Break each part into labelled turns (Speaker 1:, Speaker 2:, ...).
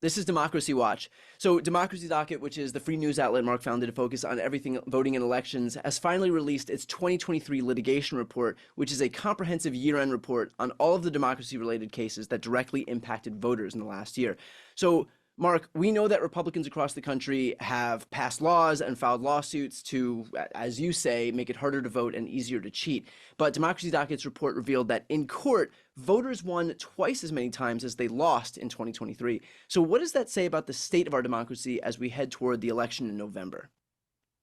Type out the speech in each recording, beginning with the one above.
Speaker 1: This is Democracy Watch. So, Democracy Docket, which is the free news outlet Mark founded to focus on everything voting and elections, has finally released its 2023 litigation report, which is a comprehensive year-end report on all of the democracy-related cases that directly impacted voters in the last year. So, Mark, we know that Republicans across the country have passed laws and filed lawsuits to, as you say, make it harder to vote and easier to cheat. But Democracy Docket's report revealed that in court, voters won twice as many times as they lost in 2023. So what does that say about the state of our democracy as we head toward the election in November?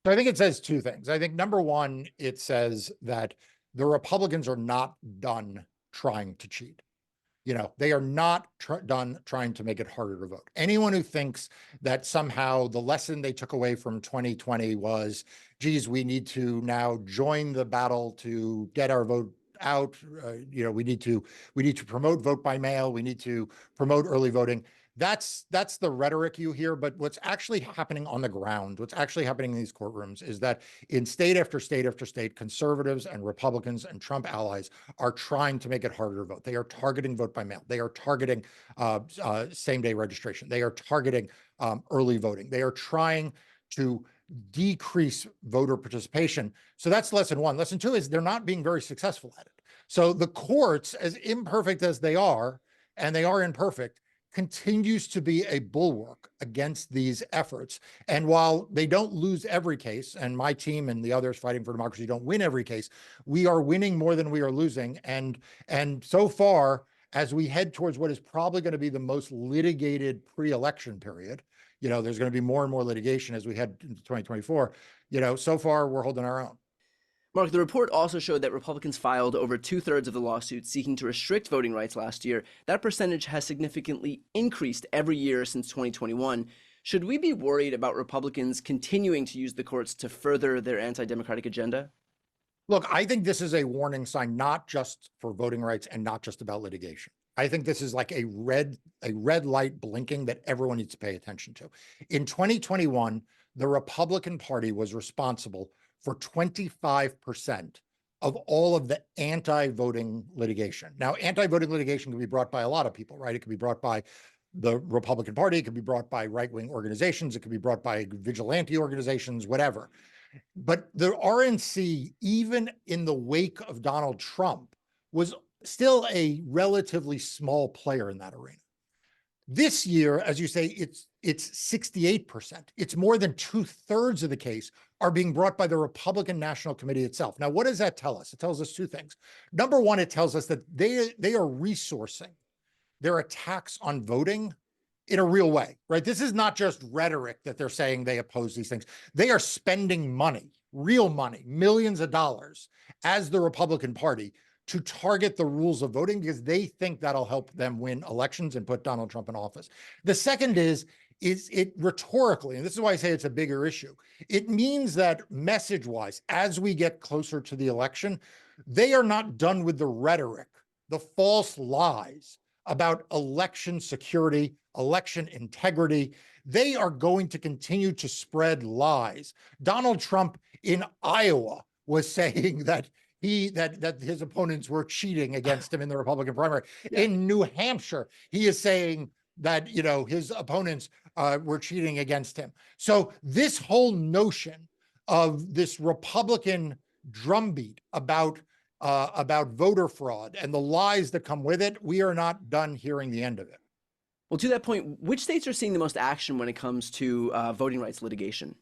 Speaker 2: So I think it says two things. I think number one, it says that the Republicans are not done trying to cheat. They are not done trying to make it harder to vote. Anyone who thinks that somehow the lesson they took away from 2020 was, geez, we need to now join the battle to get our vote out. We need to promote vote by mail. We need to promote early voting. That's the rhetoric you hear, but what's actually happening on the ground, what's actually happening in these courtrooms is that in state after state after state, conservatives and Republicans and Trump allies are trying to make it harder to vote. They are targeting vote by mail. They are targeting same-day registration. They are targeting early voting. They are trying to decrease voter participation. So that's lesson one. Lesson two is they're not being very successful at it. So the courts, as imperfect as they are, and they are imperfect, continues to be a bulwark against these efforts. And while they don't lose every case, and my team and the others fighting for democracy don't win every case, we are winning more than we are losing. And so far, as we head towards what is probably going to be the most litigated pre-election period, there's going to be more and more litigation as we head into 2024. So far we're holding our own.
Speaker 1: Mark, the report also showed that Republicans filed over 2/3 of the lawsuits seeking to restrict voting rights last year. That percentage has significantly increased every year since 2021. Should we be worried about Republicans continuing to use the courts to further their anti-democratic agenda?
Speaker 2: Look, I think this is a warning sign, not just for voting rights and not just about litigation. I think this is like a red light blinking that everyone needs to pay attention to. In 2021, the Republican Party was responsible for 25% of all of the anti-voting litigation. Now, anti-voting litigation can be brought by a lot of people, right? It can be brought by the Republican Party, it can be brought by right-wing organizations, it can be brought by vigilante organizations, whatever. But the RNC, even in the wake of Donald Trump, was still a relatively small player in that arena. This year, as you say, it's 68%. It's more than 2/3 of the case are being brought by the Republican National Committee itself. Now, what does that tell us? It tells us two things. Number one, it tells us that they are resourcing their attacks on voting in a real way, right? This is not just rhetoric that they're saying they oppose these things. They are spending money, real money, millions of dollars as the Republican Party to target the rules of voting because they think that'll help them win elections and put Donald Trump in office. The second is it rhetorically, and this is why I say it's a bigger issue, it means that message-wise, as we get closer to the election, they are not done with the rhetoric, the false lies about election security, election integrity. They are going to continue to spread lies. Donald Trump in Iowa was saying that his opponents were cheating against him in the Republican primary. Yeah. In New Hampshire, he is saying that his opponents were cheating against him. So this whole notion of this Republican drumbeat about voter fraud and the lies that come with it, we are not done hearing the end of it.
Speaker 1: Well, to that point, which states are seeing the most action when it comes to voting rights litigation?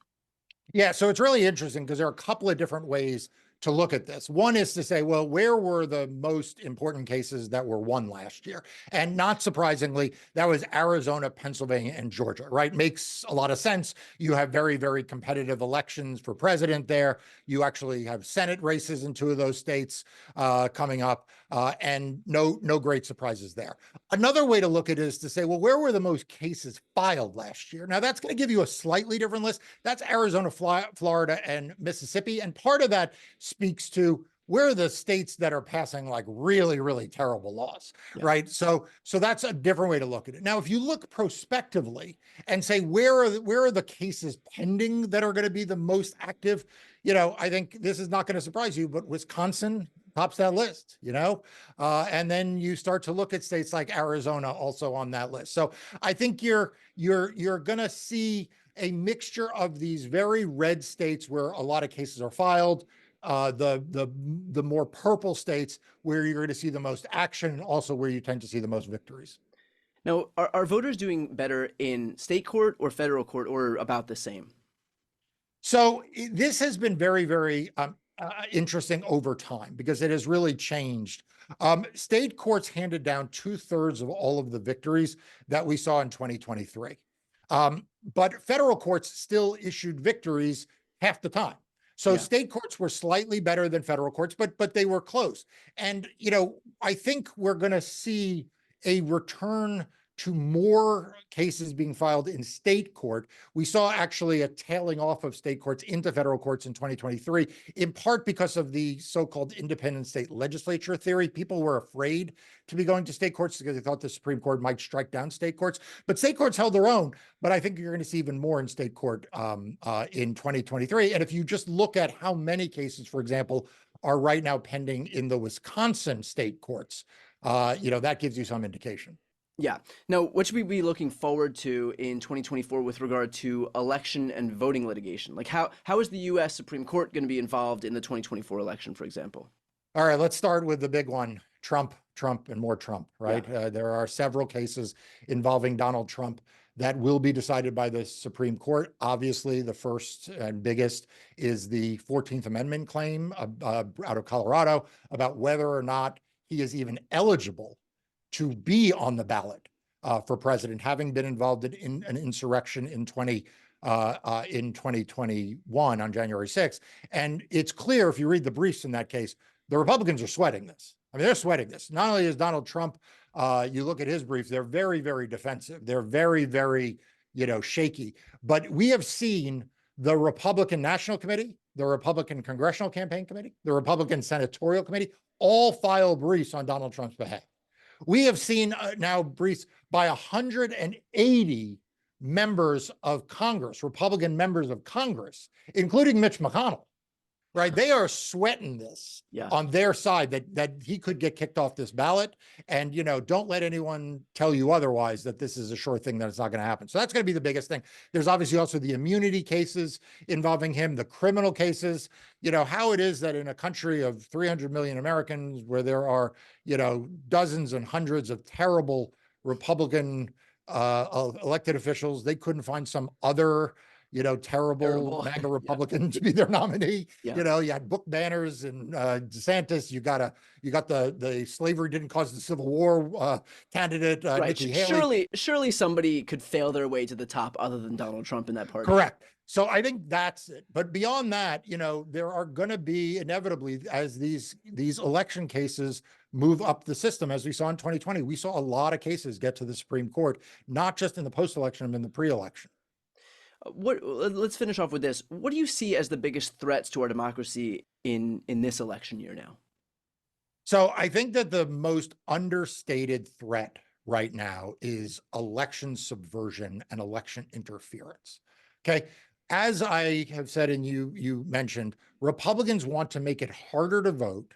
Speaker 2: Yeah, so it's really interesting because there are a couple of different ways to look at this. One is to say, well, where were the most important cases that were won last year? And not surprisingly, that was Arizona, Pennsylvania, and Georgia, right? Makes a lot of sense. You have very, very competitive elections for president there. You actually have Senate races in two of those states coming up, and no great surprises there. Another way to look at it is to say, well, where were the most cases filed last year? Now, that's going to give you a slightly different list. That's Arizona, Florida, and Mississippi. And part of that speaks to where are the states that are passing like really, really terrible laws, yeah. Right? So that's a different way to look at it. Now, if you look prospectively and say, where are the cases pending that are going to be the most active? I think this is not going to surprise you, but Wisconsin, tops that list, and then you start to look at states like Arizona also on that list. So I think you're going to see a mixture of these very red states where a lot of cases are filed, the more purple states where you're going to see the most action, and also where you tend to see the most victories.
Speaker 1: Now, are voters doing better in state court or federal court, or about the same?
Speaker 2: So this has been very, very interesting over time because it has really changed. State courts handed down 2/3 of all of the victories that we saw in 2023. But federal courts still issued victories half the time. So
Speaker 1: Yeah.
Speaker 2: state courts were slightly better than federal courts, but they were close. And I think we're going to see a return to more cases being filed in state court. We saw actually a tailing off of state courts into federal courts in 2023, in part because of the so-called independent state legislature theory. People were afraid to be going to state courts because they thought the Supreme Court might strike down state courts. But state courts held their own. But I think you're going to see even more in state court in 2023. And if you just look at how many cases, for example, are right now pending in the Wisconsin state courts, that gives you some indication.
Speaker 1: Yeah. Now, what should we be looking forward to in 2024 with regard to election and voting litigation? Like how is the U.S. Supreme Court going to be involved in the 2024 election, for example?
Speaker 2: All right, let's start with the big one, Trump, and more Trump, right?
Speaker 1: Yeah.
Speaker 2: There are several cases involving Donald Trump that will be decided by the Supreme Court. Obviously, the first and biggest is the 14th Amendment claim out of Colorado about whether or not he is even eligible to be on the ballot for president, having been involved in an insurrection in 2021 on January 6th. And it's clear if you read the briefs in that case, the Republicans are sweating this. I mean, they're sweating this. Not only is Donald Trump, you look at his brief, they're very, very defensive. They're very, very, shaky. But we have seen the Republican National Committee, the Republican Congressional Campaign Committee, the Republican Senatorial Committee, all file briefs on Donald Trump's behalf. We have seen now briefs by 180 members of Congress, Republican members of Congress, including Mitch McConnell, right? They are sweating this
Speaker 1: Yeah.
Speaker 2: on their side that he could get kicked off this ballot. And, don't let anyone tell you otherwise that this is a sure thing that it's not going to happen. So that's going to be the biggest thing. There's obviously also the immunity cases involving him, the criminal cases, how it is that in a country of 300 million Americans where there are, dozens and hundreds of terrible Republican elected officials, they couldn't find some other terrible MAGA Republican to be their nominee.
Speaker 1: Yeah.
Speaker 2: You had book banners and DeSantis. You got the slavery didn't cause the Civil War candidate,
Speaker 1: Right.
Speaker 2: Nikki Haley.
Speaker 1: Surely somebody could fail their way to the top other than Donald Trump in that party.
Speaker 2: Correct. So I think that's it. But beyond that, there are going to be inevitably, as these election cases move up the system, as we saw in 2020, we saw a lot of cases get to the Supreme Court, not just in the post-election, but in the pre-election.
Speaker 1: Let's finish off with this. What do you see as the biggest threats to our democracy in this election year now?
Speaker 2: So I think that the most understated threat right now is election subversion and election interference. Okay. As I have said, and you mentioned, Republicans want to make it harder to vote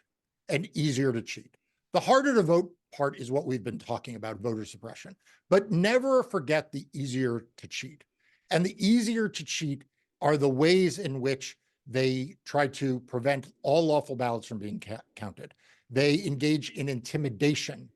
Speaker 2: and easier to cheat. The harder to vote part is what we've been talking about, voter suppression, but never forget the easier to cheat. And the easier to cheat are the ways in which they try to prevent all lawful ballots from being counted. They engage in intimidation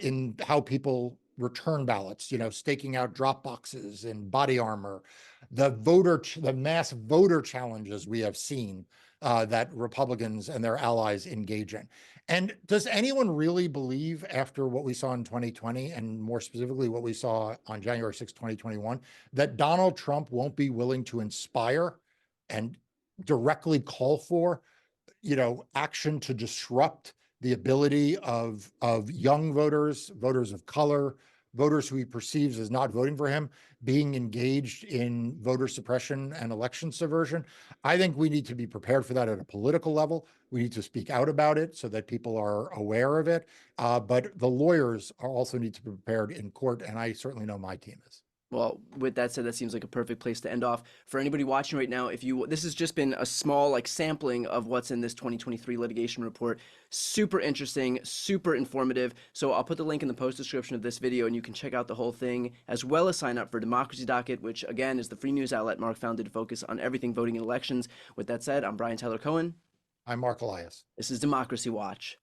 Speaker 2: in how people return ballots, staking out drop boxes and body armor, the mass voter challenges we have seen that Republicans and their allies engage in. And does anyone really believe, after what we saw in 2020, and more specifically what we saw on January 6, 2021, that Donald Trump won't be willing to inspire and directly call for, action to disrupt the ability of young voters, voters of color, voters who he perceives as not voting for him, being engaged in voter suppression and election subversion? I think we need to be prepared for that at a political level. We need to speak out about it so that people are aware of it. But the lawyers also need to be prepared in court, and I certainly know my team is.
Speaker 1: Well, with that said, that seems like a perfect place to end off. For anybody watching right now, this has just been a small like sampling of what's in this 2023 litigation report. Super interesting, super informative. So I'll put the link in the post description of this video and you can check out the whole thing, as well as sign up for Democracy Docket, which again is the free news outlet Mark founded to focus on everything voting and elections. With that said, I'm Brian Tyler Cohen.
Speaker 2: I'm Mark Elias.
Speaker 1: This is Democracy Watch.